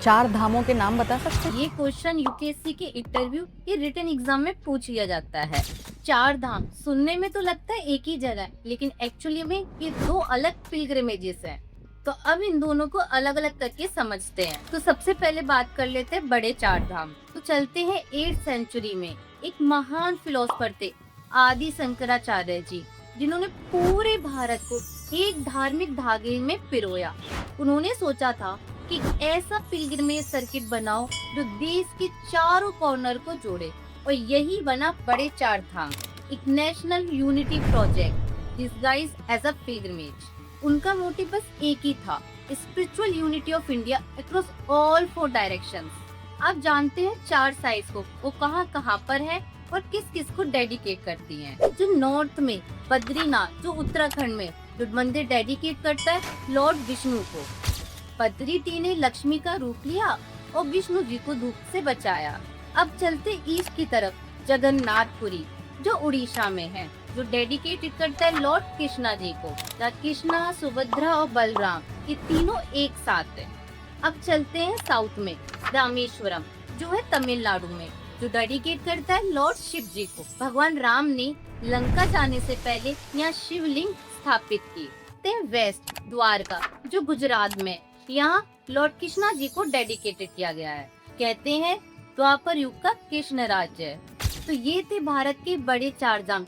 चार धामों के नाम बता सकते हैं? ये क्वेश्चन यूपीएससी के इंटरव्यू या रिटन एग्जाम में पूछ लिया जाता है। चार धाम सुनने में तो लगता है एक ही जगह है, लेकिन एक्चुअली में ये दो अलग पिलग्रिमेजेस हैं। तो अब इन दोनों को अलग अलग करके समझते हैं। तो सबसे पहले बात कर लेते हैं बड़े चार धाम। तो चलते हैं 8th सेंचुरी में एक महान फिलोसफर थे आदि शंकराचार्य जी, जिन्होंने पूरे भारत को एक धार्मिक धागे में पिरोया। उन्होंने सोचा था कि ऐसा पिलग्रिमेज सर्किट बनाओ जो देश के चारों कॉर्नर को जोड़े, और यही बना बड़े चार धाम, एक national unity project disguised as a pilgrimage. उनका मोटिव बस एक ही था, spiritual unity of India across all 4 directions. आप जानते हैं चार साइट्स को वो कहाँ कहाँ पर है और किस किस को डेडिकेट करती हैं। जो नॉर्थ में बद्रीनाथ, जो उत्तराखंड में, जो मंदिर डेडिकेट करता है लॉर्ड विष्णु को। बद्री टी ने लक्ष्मी का रूप लिया और विष्णु जी को धूप से बचाया। अब चलते ईस्ट की तरफ, जगन्नाथपुरी जो उड़ीसा में है, जो डेडिकेटेड करता है लॉर्ड कृष्णा जी को। कृष्णा, सुभद्रा और बलराम ये तीनों एक साथ है। अब चलते हैं साउथ में, रामेश्वरम जो है तमिलनाडु में, जो डेडिकेट करता है लॉर्ड शिव जी को। भगवान राम ने लंका जाने से पहले यहाँ शिवलिंग स्थापित की। वेस्ट द्वारका जो गुजरात में, यहाँ लॉर्ड कृष्णा जी को डेडिकेटेड किया गया है। कहते हैं द्वापर युग का कृष्ण राज्य है। तो ये थे भारत के बड़े चार धाम,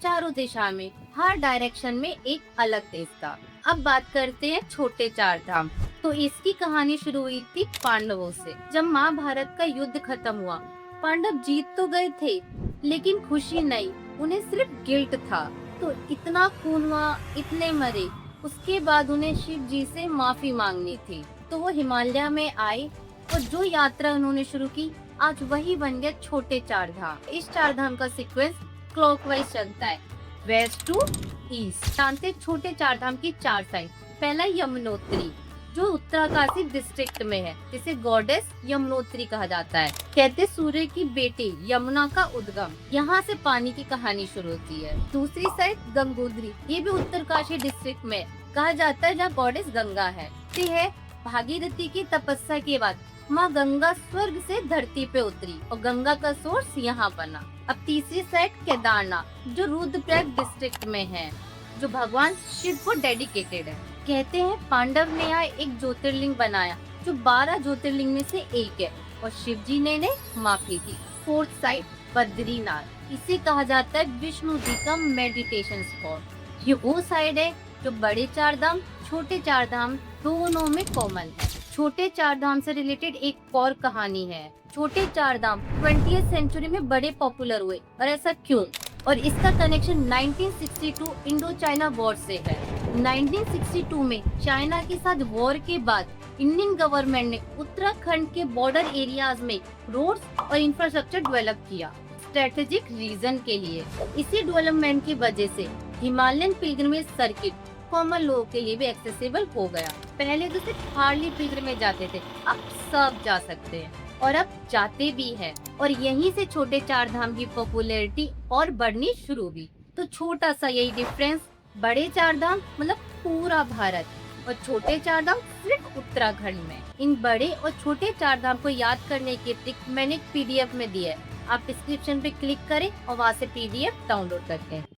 चारों दिशा में, हर डायरेक्शन में एक अलग देश था। अब बात करते हैं छोटे चार धाम। तो इसकी कहानी शुरू हुई थी पांडवों से। जब महाभारत का युद्ध खत्म हुआ, पांडव जीत तो गए थे, लेकिन खुशी नहीं, उन्हें सिर्फ गिल्ट था। तो इतना खून हुआ, इतने मरे, उसके बाद उन्हें शिव जी से माफी मांगनी थी। तो वो हिमालय में आए और जो यात्रा उन्होंने शुरू की, आज वही बन गया छोटे चार धाम। इस चार धाम का सीक्वेंस क्लॉकवाइज चलता है, वेस्ट टू ईस्ट। जानते छोटे चार धाम की चार साइड। पहला यमुनोत्री जो उत्तरकाशी डिस्ट्रिक्ट में है, जिसे गॉडेस यमुनोत्री कहा जाता है। कहते सूर्य की बेटी यमुना का उद्गम, यहाँ से पानी की कहानी शुरू होती है। दूसरी साइड गंगोत्री, ये भी उत्तरकाशी डिस्ट्रिक्ट में कहा जाता है, जहाँ गॉडेस गंगा है। भागीरथी की तपस्या के बाद माँ गंगा स्वर्ग से धरती पे उतरी और गंगा का सोर्स यहाँ बना। अब तीसरी साइड केदारनाथ जो रुद्रप्रयाग डिस्ट्रिक्ट में है, जो भगवान शिव को डेडिकेटेड है। कहते हैं पांडव ने यहाँ एक ज्योतिर्लिंग बनाया जो 12 ज्योतिर्लिंग में से एक है, और शिव जी ने माफी दी। फोर्थ साइड बद्रीनाथ, इसे कहा जाता है विष्णु जी का मेडिटेशन स्पॉट। ये वो साइड है जो बड़े चार धाम छोटे चार धाम दोनों में कॉमन है। छोटे चार धाम से रिलेटेड एक और कहानी है। छोटे चार धाम 20th सेंचुरी में बड़े पॉपुलर हुए, और ऐसा क्यों? और इसका कनेक्शन 1962 इंडो चाइना वॉर से है। 1962 में चाइना के साथ वॉर के बाद इंडियन गवर्नमेंट ने उत्तराखंड के बॉर्डर एरियाज में रोड्स और इंफ्रास्ट्रक्चर डेवलप किया स्ट्रेटेजिक रीजन के लिए। इसी डेवलपमेंट की वजह से हिमालयन पिलग्रिमेज सर्किट कॉमन लोगों के लिए भी एक्सेसिबल हो गया। पहले तो सिर्फ हार्डली पिलग्रिमेज जाते थे, अब सब जा सकते हैं, और अब जाते भी हैं। और यहीं से छोटे चार धाम की पॉपुलैरिटी और बढ़नी शुरू हुई। तो छोटा सा यही डिफरेंस, बड़े चार धाम मतलब पूरा भारत, और छोटे चार धाम सिर्फ उत्तराखंड में। इन बड़े और छोटे चार धाम को याद करने की ट्रिक मैंने एक PDF में दी है, आप डिस्क्रिप्शन पे क्लिक करें और वहाँ से PDF डाउनलोड करते हैं।